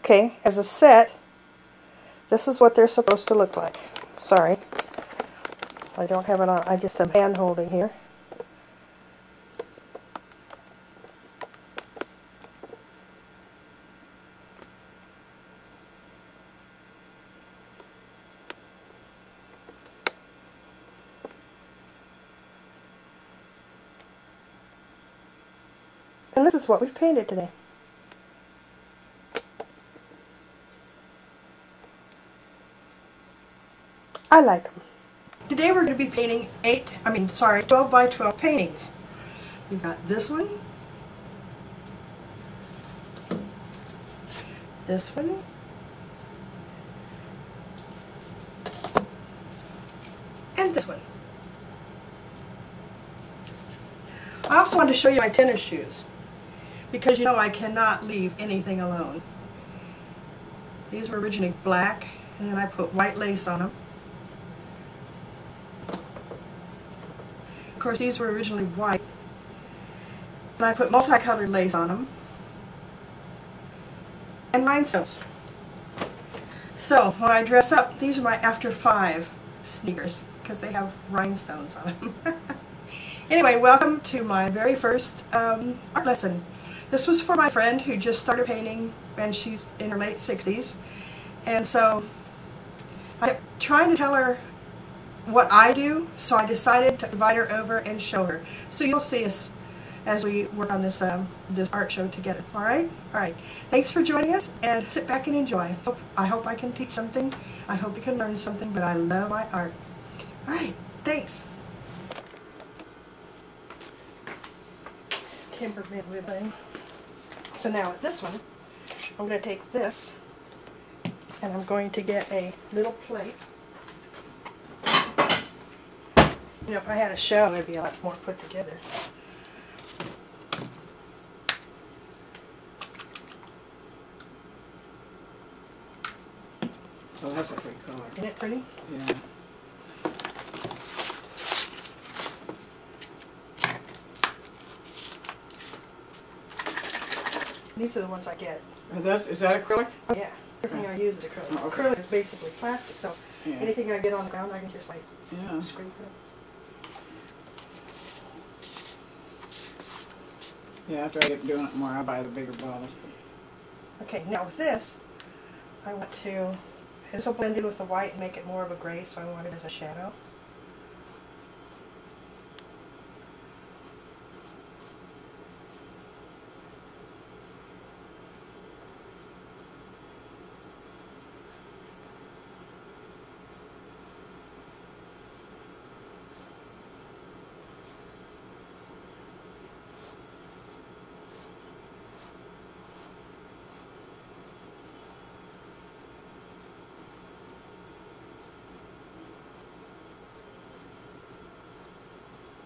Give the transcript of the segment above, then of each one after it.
Okay, as a set, this is what they're supposed to look like. Sorry, I don't have it on. I just am hand holding here. And this is what we've painted today. I like them. Today we're going to be painting 12 by 12 paintings. We've got this one, this one, and this one. I also want to show you my tennis shoes, because you know I cannot leave anything alone. These were originally black, and then I put white lace on them. Of course, these were originally white, and I put multicolored lace on them, and rhinestones. So, when I dress up, these are my after 5 sneakers, because they have rhinestones on them. Anyway, welcome to my very first art lesson. This was for my friend who just started painting, and she's in her late 60s. And so, I kept trying to tell her what I do, so I decided to invite her over and show her. So you'll see us as we work on this this art show together. All right? All right. Thanks for joining us, and sit back and enjoy. I hope I can teach something. I hope you can learn something, but I love my art. All right. Thanks. Timberman ribbon. So now with this one, I'm going to take this, and I'm going to get a little plate. You know, if I had a show, it'd be a lot more put together. Oh, that's a pretty color. Isn't it pretty? Yeah. These are the ones I get. Is that acrylic? Oh, yeah. Everything I use is acrylic. Oh, okay. Acrylic is basically plastic, so yeah. anything I get on the ground, I can just like Yeah. scrape it. Yeah, after I get doing it more, I buy the bigger bottles. Okay, now with this, I want to, this will blend in with the white and make it more of a gray, so I want it as a shadow.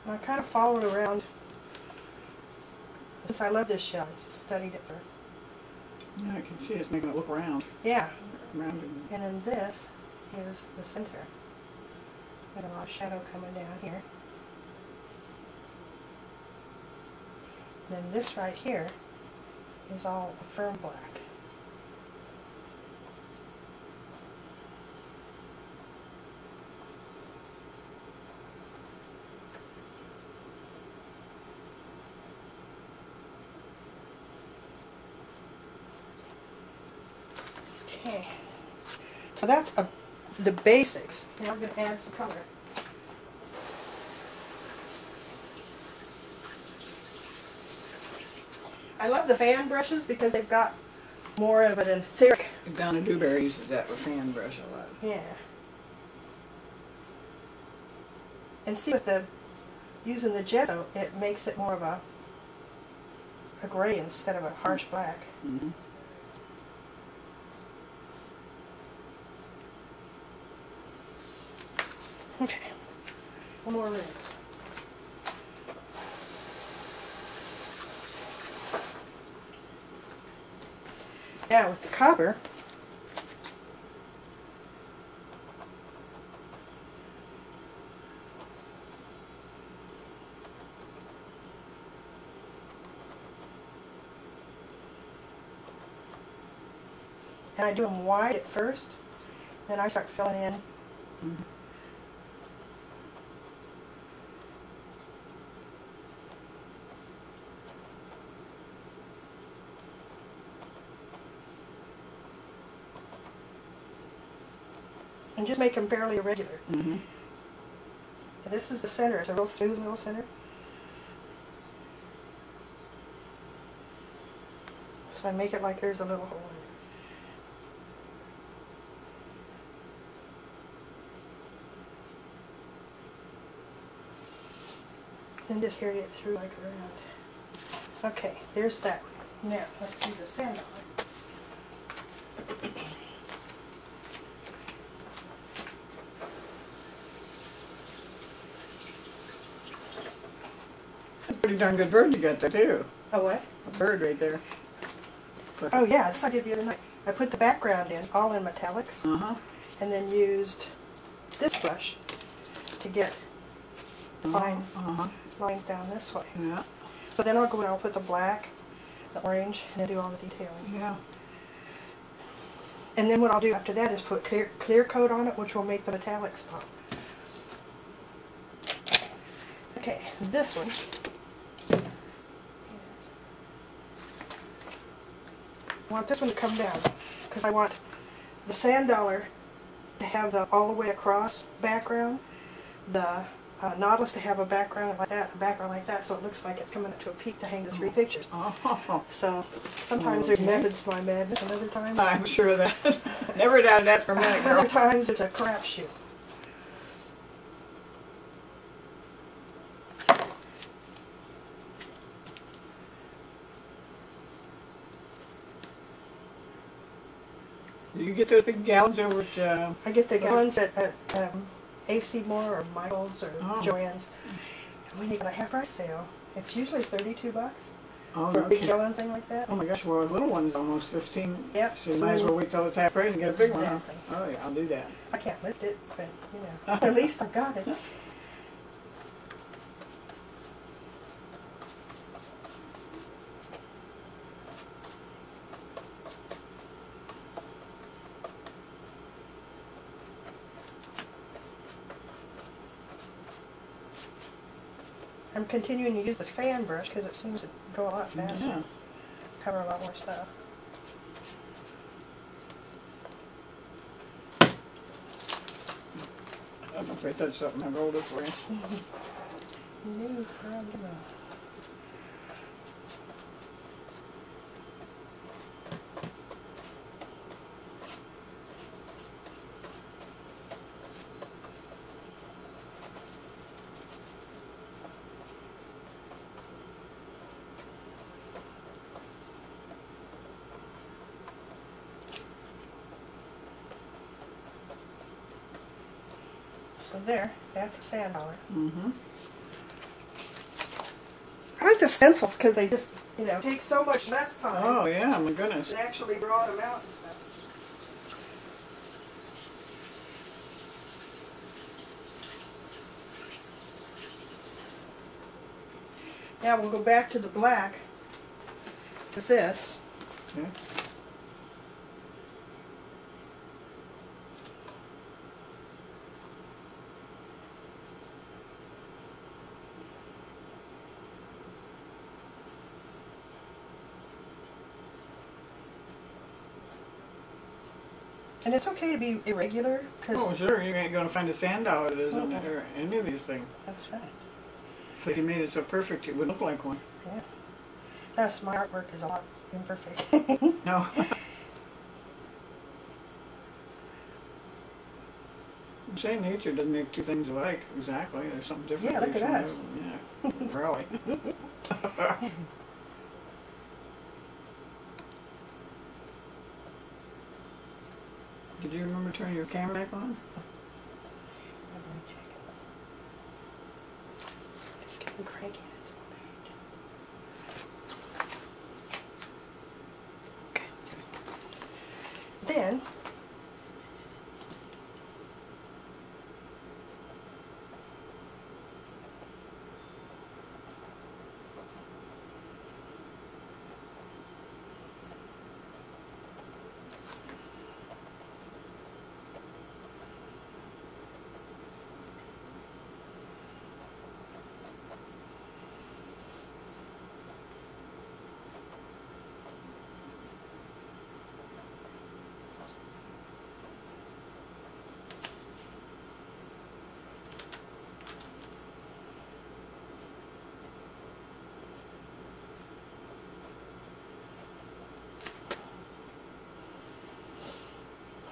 And I kind of followed around, since I love this shell, I studied it for. Yeah, I can see it's making it look round. Yeah. Rounded. And then this is the center. Got a lot of shadow coming down here. Then this right here is all a firm black. Okay, so that's the basics. Now I'm going to add some color. I love the fan brushes because they've got more of an etheric. Donna Dewberry uses that with fan brush a lot. Yeah. And see, with using the gesso, it makes it more of a gray instead of a harsh black. Mm-hmm. Okay, one more rinse. Now with the copper, And I do them wide at first, then I start filling in. Mm-hmm. And just make them fairly irregular. Mm-hmm. And this is the center. It's a real smooth little center. So I make it like there's a little hole in it. And just carry it through like around. Okay, there's that one. Now, let's do the sand on it. That's a pretty darn good bird you got there, too. Oh, what? A bird right there. Oh, yeah, this I did the other night. I put the background in, all in metallics, Uh-huh. and then used this brush to get the fine lines down this way. Yeah. So then I'll go and I'll put the black, the orange, and then do all the detailing. Yeah. And then what I'll do after that is put clear coat on it, which will make the metallics pop. Okay, this one. I want this one to come down because I want the sand dollar to have the all the way across background, the Nautilus to have a background like that, so it looks like it's coming up to a peak to hang the three pictures. Oh. So sometimes there's methods to my madness, and other times I'm sure of that. Never doubted that for a minute, girl. other times it's a crapshoot. You get those big gallons over at... I get the gallons at AC Moore or Michael's or Joann's. And when you get a half-price sale, it's usually $32 Oh, for a big okay. gallon thing like that. Oh my gosh, well, a little one's almost 15. Yep. So you might as well wait till it's half price and get a big one. Huh? Exactly. Oh yeah, I'll do that. I can't lift it, but you know, at least I got it. I'm continuing to use the fan brush because it seems to go a lot faster. Yeah. Cover a lot more stuff. I'm afraid that's something I rolled it for you. No problem. So there, that's a sand dollar. Mm-hmm. I like the stencils because they just, you know, take so much less time Oh yeah, my goodness. than actually drawing them out and stuff. Now we'll go back to the black with this. Okay. And it's okay to be irregular because Oh sure, you ain't gonna find a sand dollar that isn't or any of these things. that's right. If you made it so perfect, it would look like one. Yeah. Thus, my artwork is a lot imperfect. No. I'm saying nature doesn't make two things alike exactly. There's something different. Yeah, look at each one us. of them. Yeah, really. Did you remember turning your camera back on? Let me check it. It's getting cranky. Okay. Then,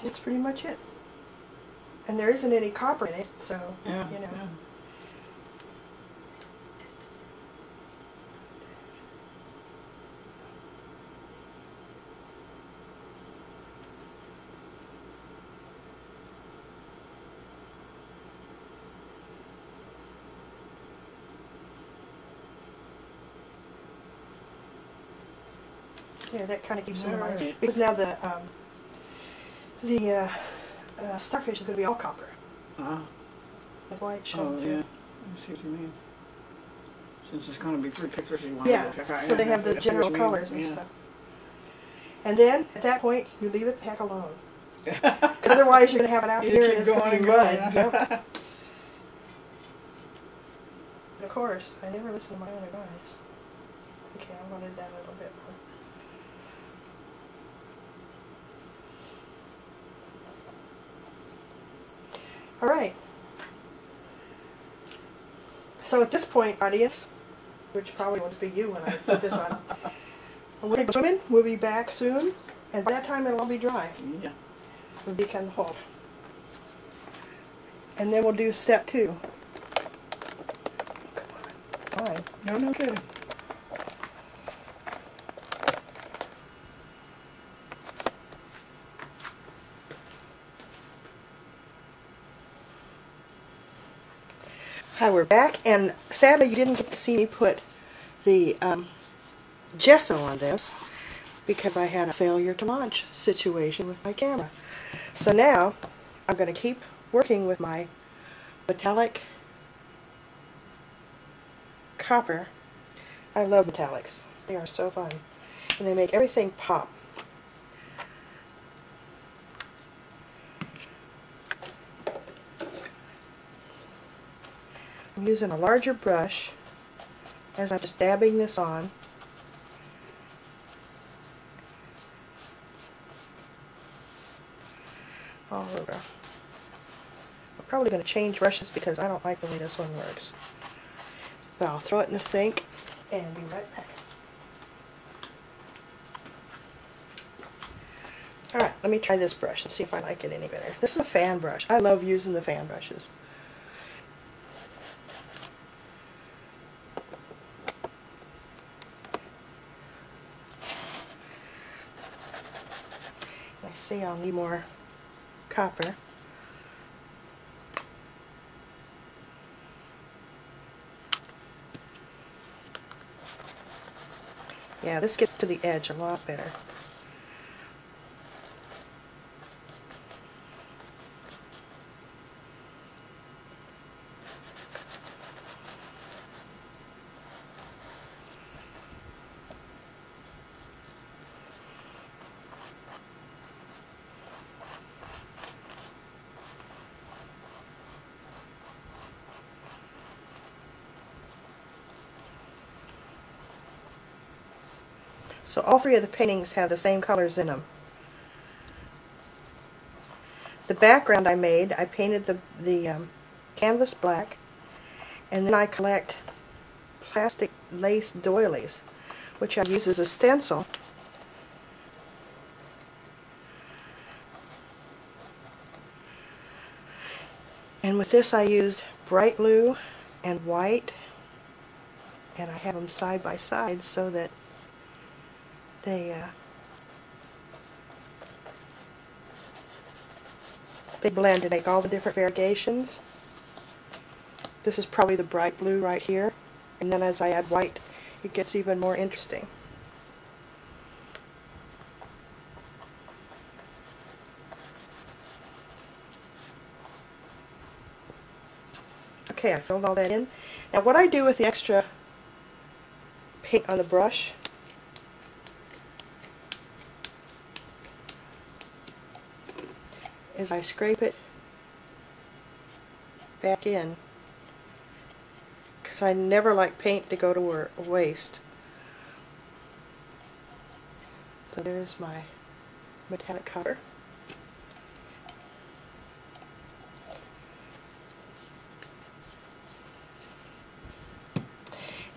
it's pretty much it. And there isn't any copper in it, so, Yeah, you know. yeah. Yeah, that kind of keeps them in mind. Alright. Because now the starfish is going to be all copper. With white shell. Oh, yeah. I see what you mean. Since it's going to be 3 pictures, you want Yeah, to check out. so they have the general colors and stuff. And then, at that point, you leave it the heck alone. Otherwise, you're going to have it out here and it's going to be mud. Yep. Of course, I never listen to my own advice. Okay, I wanted that a little bit more. Alright. So at this point, audience, which probably won't be you when I put this on, we're going to go swimming. We'll be back soon. And by that time, it'll all be dry. Yeah. It'll be kind of hot. And then we'll do step 2. Come on. Fine. No, no kidding. Hi, we're back, and sadly you didn't get to see me put the gesso on this because I had a failure to launch situation with my camera. So now I'm going to keep working with my metallic copper. I love metallics. They are so fun, and they make everything pop. I'm using a larger brush as I'm just dabbing this on. All over. I'm probably going to change brushes because I don't like the way this one works. But I'll throw it in the sink and be right back. Alright, let me try this brush and see if I like it any better. This is a fan brush. I love using the fan brushes. I see I'll need more copper. Yeah, this gets to the edge a lot better. So all 3 of the paintings have the same colors in them. The background I made, I painted the canvas black, and then I collect plastic lace doilies, which I use as a stencil. And with this I used bright blue and white, and I have them side by side so that they blend to make all the different variegations. This is probably the bright blue right here, and then as I add white it gets even more interesting. Okay, I filled all that in. Now what I do with the extra paint on the brush is I scrape it back in, because I never like paint to go to waste. So there's my metallic copper.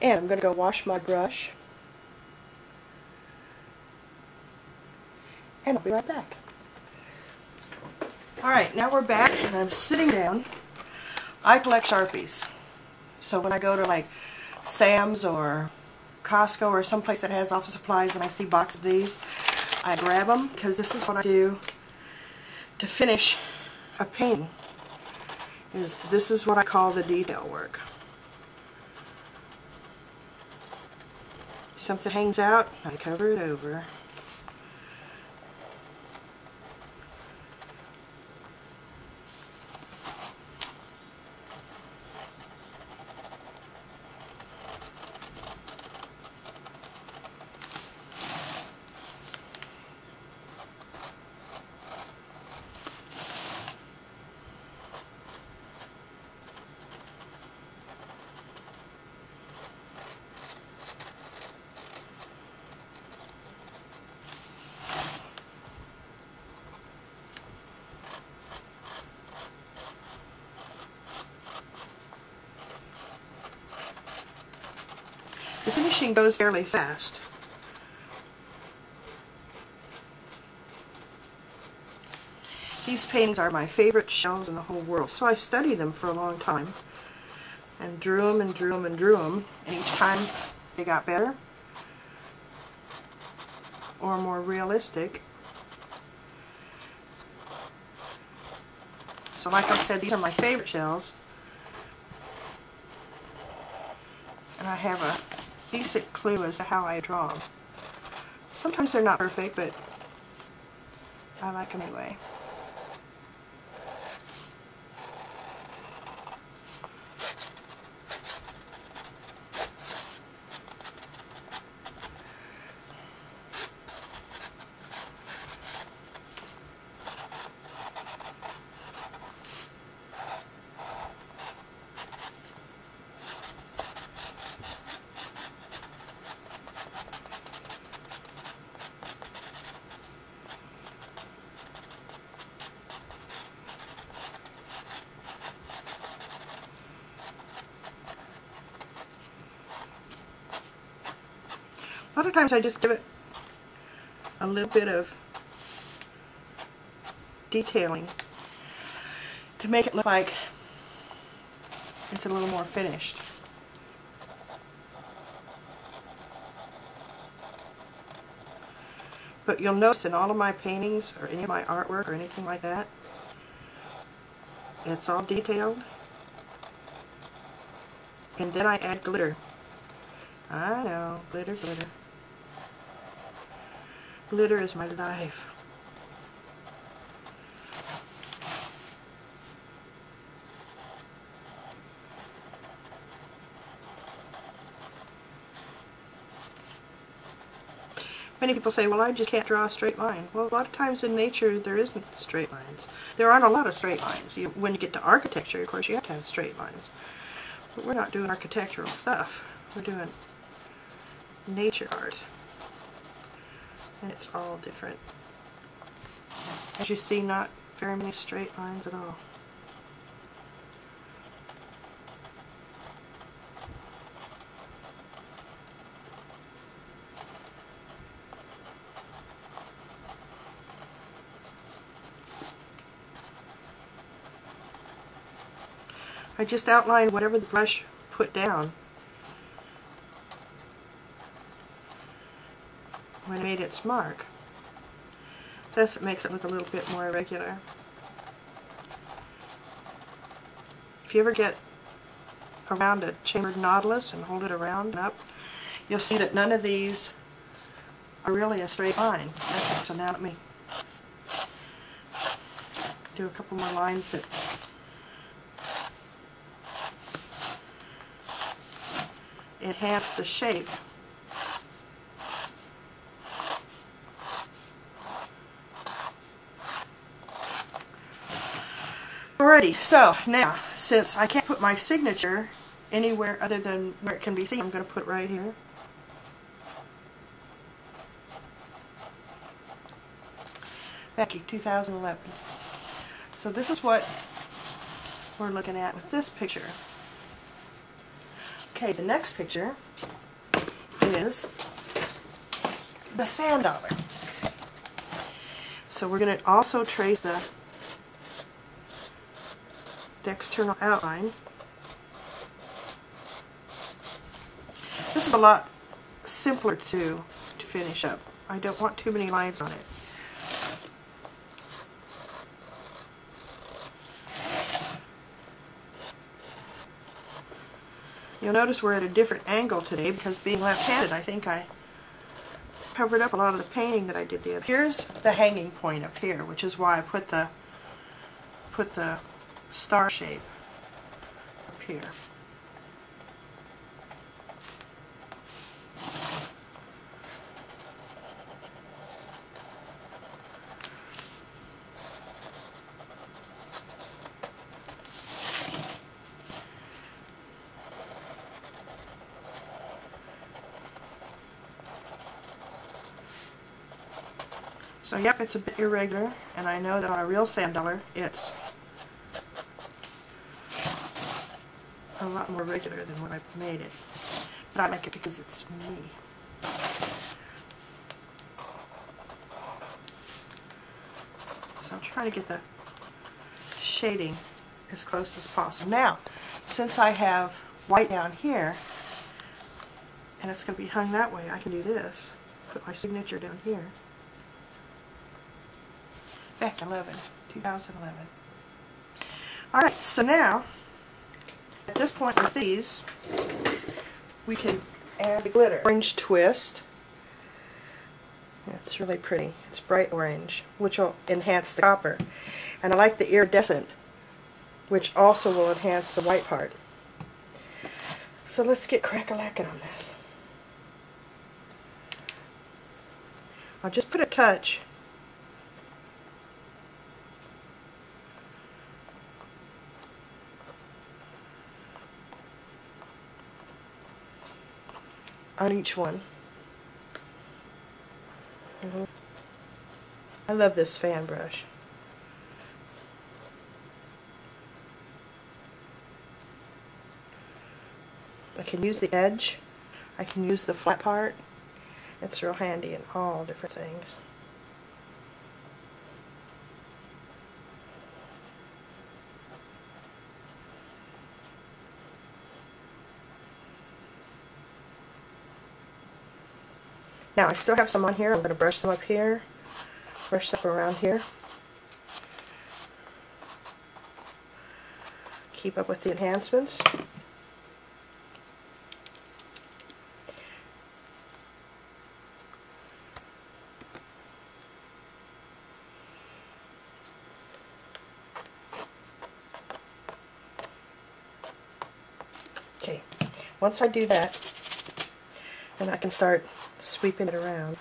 And I'm going to go wash my brush, and I'll be right back. Alright, now we're back and I'm sitting down. I collect Sharpies. So when I go to like Sam's or Costco or someplace that has office supplies and I see boxes of these, I grab them because this is what I do to finish a painting. This is what I call the detail work. Something hangs out, I cover it over. The finishing goes fairly fast. These paintings are my favorite shells in the whole world, so I studied them for a long time and drew them and drew them and drew them, and each time they got better or more realistic. So like I said, these are my favorite shells, and I have a decent clue as to how I draw them. Sometimes they're not perfect, but I like them anyway. A lot of times I just give it a little bit of detailing to make it look like it's a little more finished. But you'll notice in all of my paintings or any of my artwork or anything like that, it's all detailed. And then I add glitter. I know, glitter, glitter. Glitter is my life. Many people say, well, I just can't draw a straight line. Well, a lot of times in nature there isn't straight lines. There aren't a lot of straight lines. When you get to architecture, of course, you have to have straight lines. But we're not doing architectural stuff. We're doing nature art. And it's all different. As you see, not very many straight lines at all. I just outlined whatever the brush put down when it made its mark. Thus it makes it look a little bit more irregular. If you ever get around a chambered nautilus and hold it around and up, you'll see that none of these are really a straight line. Okay, so now let me do a couple more lines that enhance the shape. Alrighty, so now, since I can't put my signature anywhere other than where it can be seen, I'm going to put it right here. Bekki, 2011. So this is what we're looking at with this picture. Okay, the next picture is the sand dollar. So we're going to also trace the the external outline. This is a lot simpler to finish up. I don't want too many lines on it. You'll notice we're at a different angle today because being left-handed, I think I covered up a lot of the painting that I did the other. Here's the hanging point up here, which is why I put the star shape up here. So yep, it's a bit irregular, and I know that on a real sand dollar it's a lot more regular than when I made it. But I like it because it's me. So I'm trying to get the shading as close as possible. Now, since I have white down here, and it's going to be hung that way, I can do this. Put my signature down here. Bekki 2011. Alright, so now, at this point with these, we can add the glitter. Orange twist. It's really pretty. It's bright orange, which will enhance the copper. And I like the iridescent, which also will enhance the white part. So let's get crack-a-lackin' on this. I'll just put a touch on each one. I love this fan brush. I can use the edge, I can use the flat part. It's real handy in all different things. Now I still have some on here. I'm going to brush them up here, brush up around here. Keep up with the enhancements. Okay, once I do that, then I can start sweeping it around.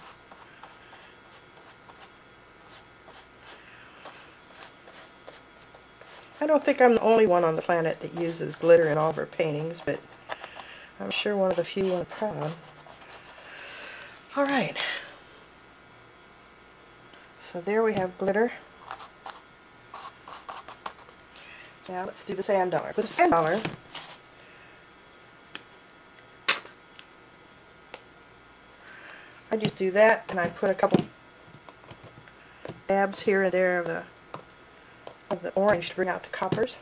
I don't think I'm the only one on the planet that uses glitter in all of her paintings, but I'm sure one of the few on proud. Alright, so there we have glitter. Now let's do the sand dollar. With the sand dollar, I just do that, and I put a couple dabs here and there of the orange to bring out the coppers.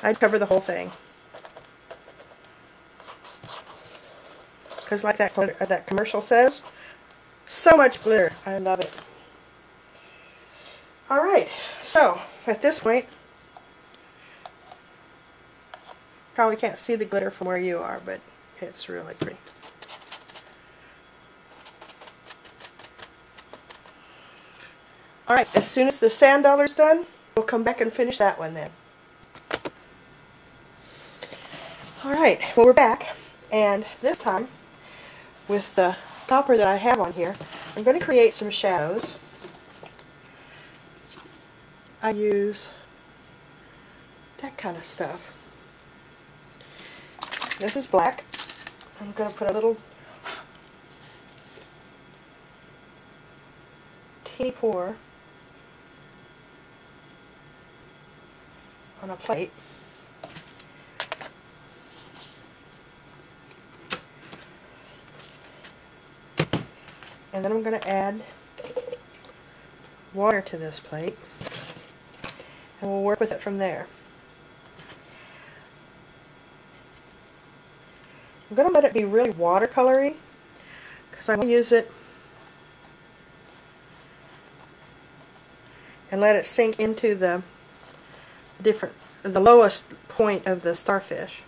I'd cover the whole thing. Because like that commercial says, so much glitter. I love it. Alright, so at this point, probably can't see the glitter from where you are, but it's really pretty. Alright, as soon as the sand dollar's done, we'll come back and finish that one then. Alright, well we're back, and this time, with the copper that I have on here, I'm going to create some shadows. I use that kind of stuff. This is black. I'm going to put a little teeny pour on a plate. And then I'm going to add water to this plate, and we'll work with it from there. I'm going to let it be really watercolory because I want to use it and let it sink into the lowest point of the starfish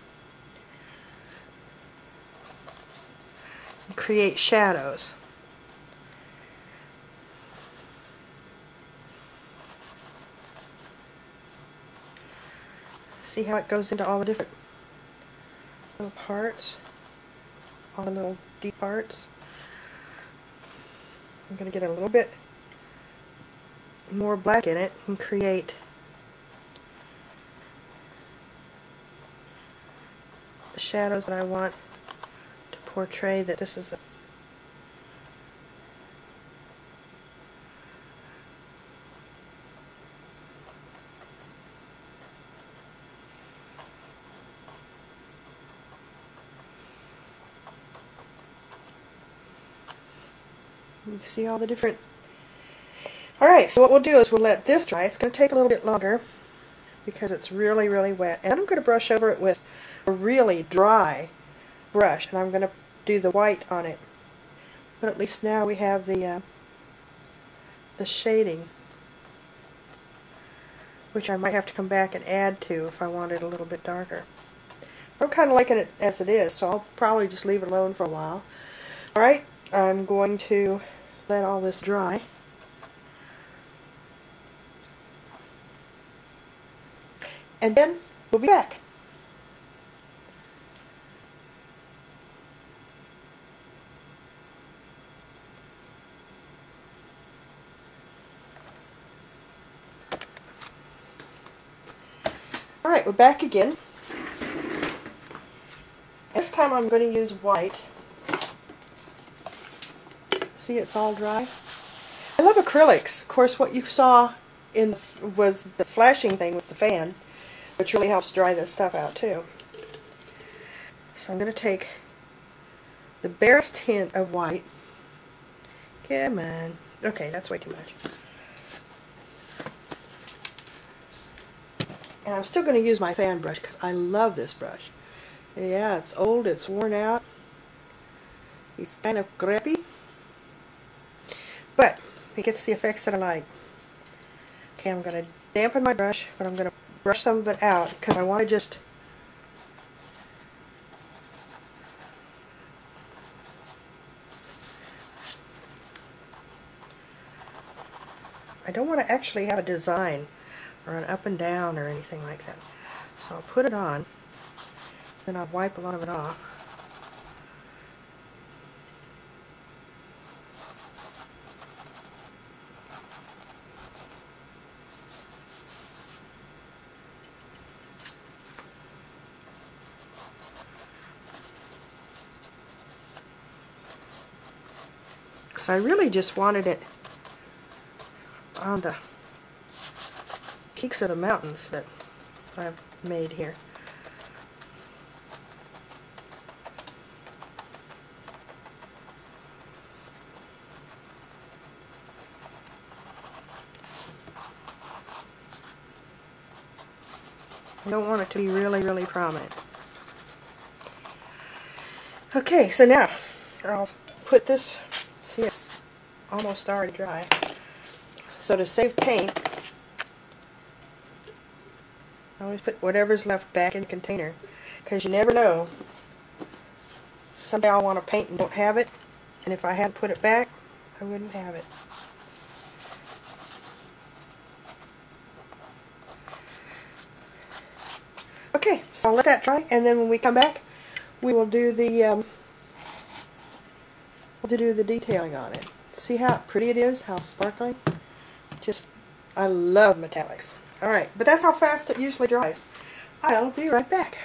and create shadows. See how it goes into all the different little parts, all the little deep parts. I'm going to get a little bit more black in it and create the shadows that I want to portray that this is a you see all the different. Alright, so what we'll do is we'll let this dry. It's going to take a little bit longer because it's really, really wet. And I'm going to brush over it with a really dry brush, and I'm going to do the white on it. But at least now we have the shading, which I might have to come back and add to if I want it a little bit darker. I'm kind of liking it as it is, so I'll probably just leave it alone for a while. Alright, I'm going to let all this dry. And then we'll be back. Alright, we're back again. This time I'm going to use white. See, it's all dry. I love acrylics. Of course, what you saw was the flashing thing with the fan, which really helps dry this stuff out too. So I'm going to take the barest hint of white. Come on. Okay, that's way too much. And I'm still going to use my fan brush because I love this brush. Yeah, it's old, it's worn out. It's kind of crappy. But it gets the effects that I like. Okay, I'm going to dampen my brush, but I'm going to brush some of it out because I want to just I don't want to actually have a design or an up and down or anything like that. So I'll put it on, then I'll wipe a lot of it off. So I really just wanted it on the peaks of the mountains that I've made here. I don't want it to be really, really prominent. Okay, so now I'll put this, see it's almost already dry. So to save paint, I always put whatever's left back in the container, because you never know. Someday I'll want to paint and don't have it, and if I hadn't put it back, I wouldn't have it. Okay, so I'll let that dry, and then when we come back, we will do the detailing on it. See how pretty it is, how sparkly? I love metallics. Alright, but that's how fast it usually dries. I'll be right back.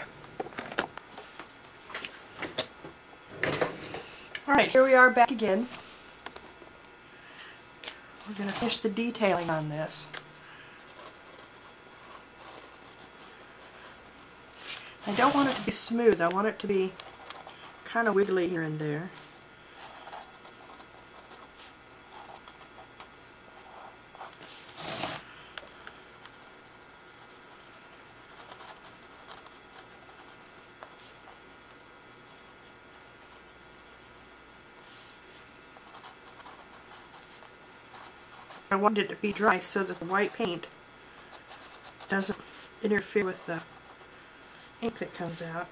Alright, here we are back again. We're going to finish the detailing on this. I don't want it to be smooth. I want it to be kind of wiggly here and there. I want it to be dry so that the white paint doesn't interfere with the ink that comes out.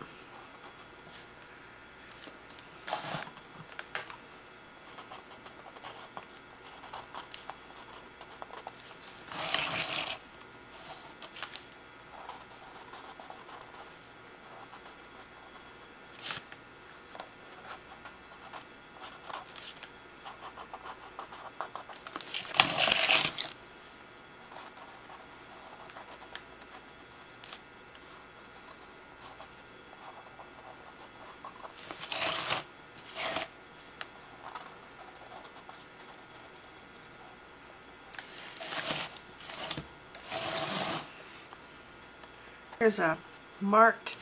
There's a marked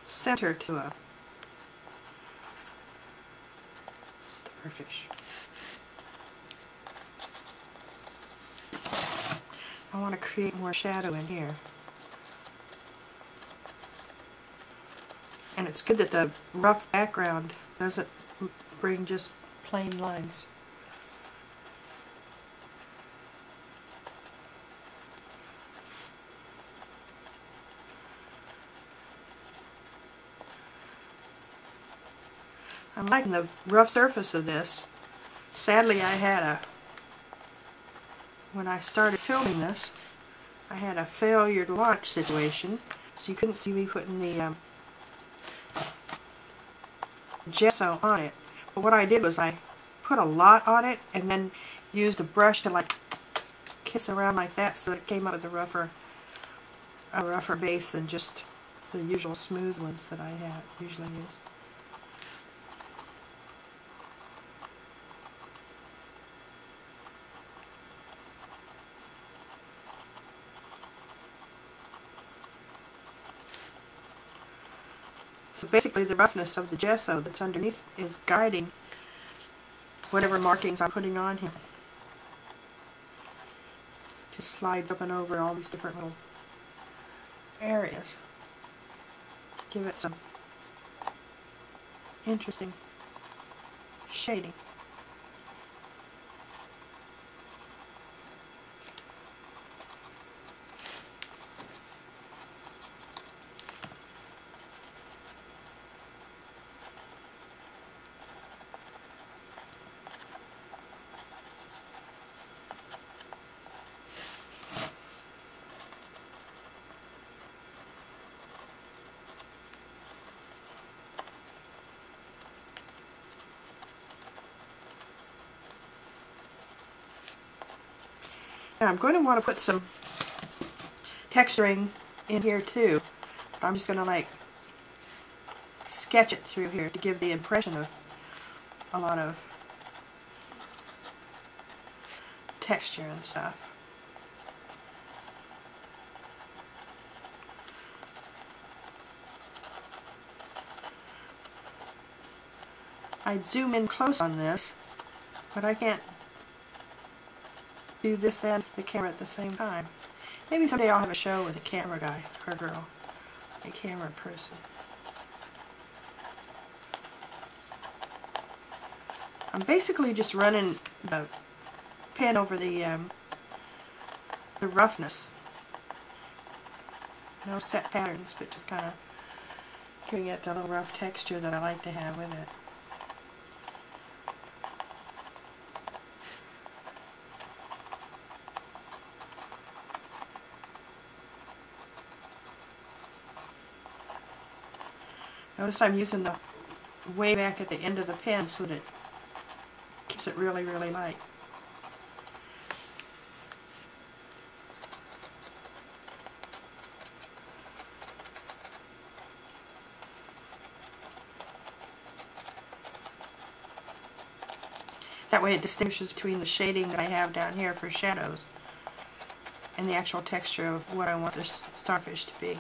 center to a starfish. I want to create more shadow in here. And it's good that the rough background doesn't bring just plain lines. I'm liking the rough surface of this. Sadly, when I started filming this, I had a failure to launch situation, so you couldn't see me putting the gesso on it. But what I did was I put a lot on it and then used a brush to like kiss around like that, so it came up with a rougher base than just the usual smooth ones that I usually use. So basically the roughness of the gesso that's underneath is guiding whatever markings I'm putting on here. Just slides up and over all these different little areas. Give it some interesting shading. Now I'm going to want to put some texturing in here too. But I'm just going to like sketch it through here to give the impression of a lot of texture and stuff. I'd zoom in close on this, but I can't do this and the camera at the same time. Maybe someday I'll have a show with a camera guy or girl, a camera person. I'm basically just running the pen over the roughness. No set patterns, but just kind of giving it the little rough texture that I like to have with it. Notice I'm using the way back at the end of the pen so that it keeps it really, really light. That way it distinguishes between the shading that I have down here for shadows and the actual texture of what I want this starfish to be.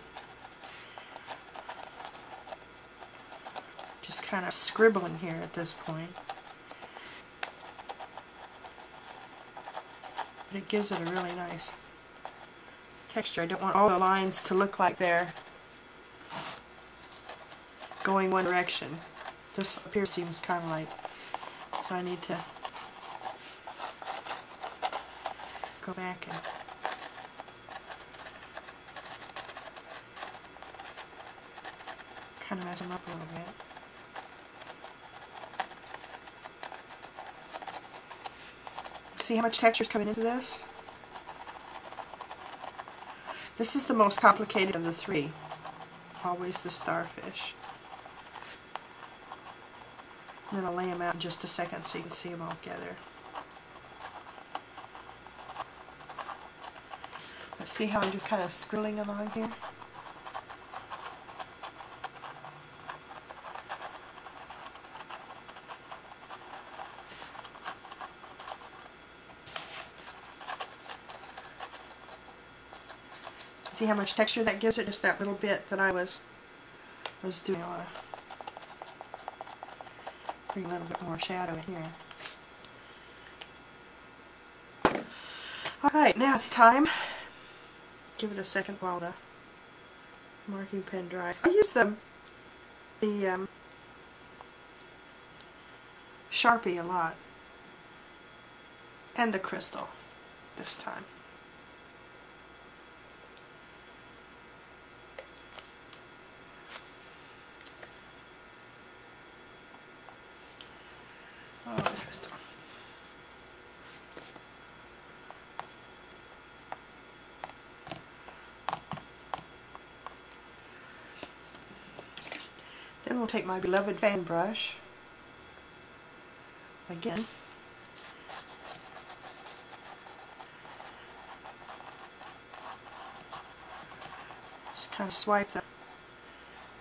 kind of scribbling here at this point. But it gives it a really nice texture. I don't want all the lines to look like they're going one direction. This up here seems kind of like, so I need to go back and kind of mess them up a little bit. See how much texture is coming into this? This is the most complicated of the three. Always the starfish. I'm going to lay them out in just a second so you can see them all together. See how I'm just kind of scribbling along here? See how much texture that gives it? Just that little bit that I was doing. I want to bring a little bit more shadow in here. Alright, now it's time. Give it a second while the marking pen dries. I use the Sharpie a lot. And the crystal this time. Oh, this crystal. Then we'll take my beloved fan brush again. Just kind of swipe the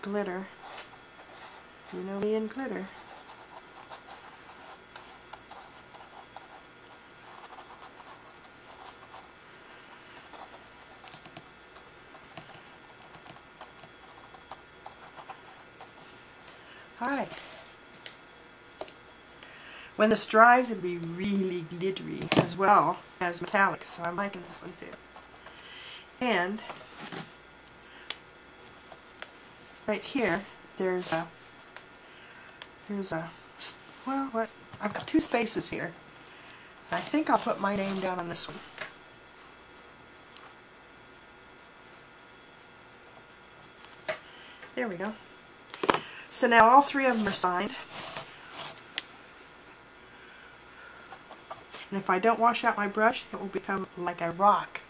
glitter. You know me and glitter. Alright. When this dries, it'll be really glittery as well as metallic, so I'm liking this one too. And right here, there's a, well, what? I've got two spaces here. I think I'll put my name down on this one. There we go. So now all three of them are signed. And if I don't wash out my brush, it will become like a rock.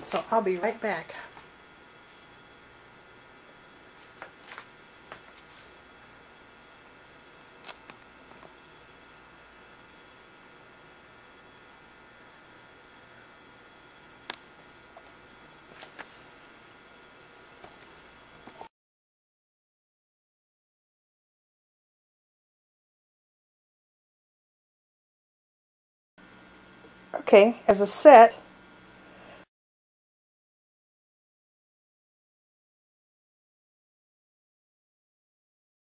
So I'll be right back. Okay, as a set,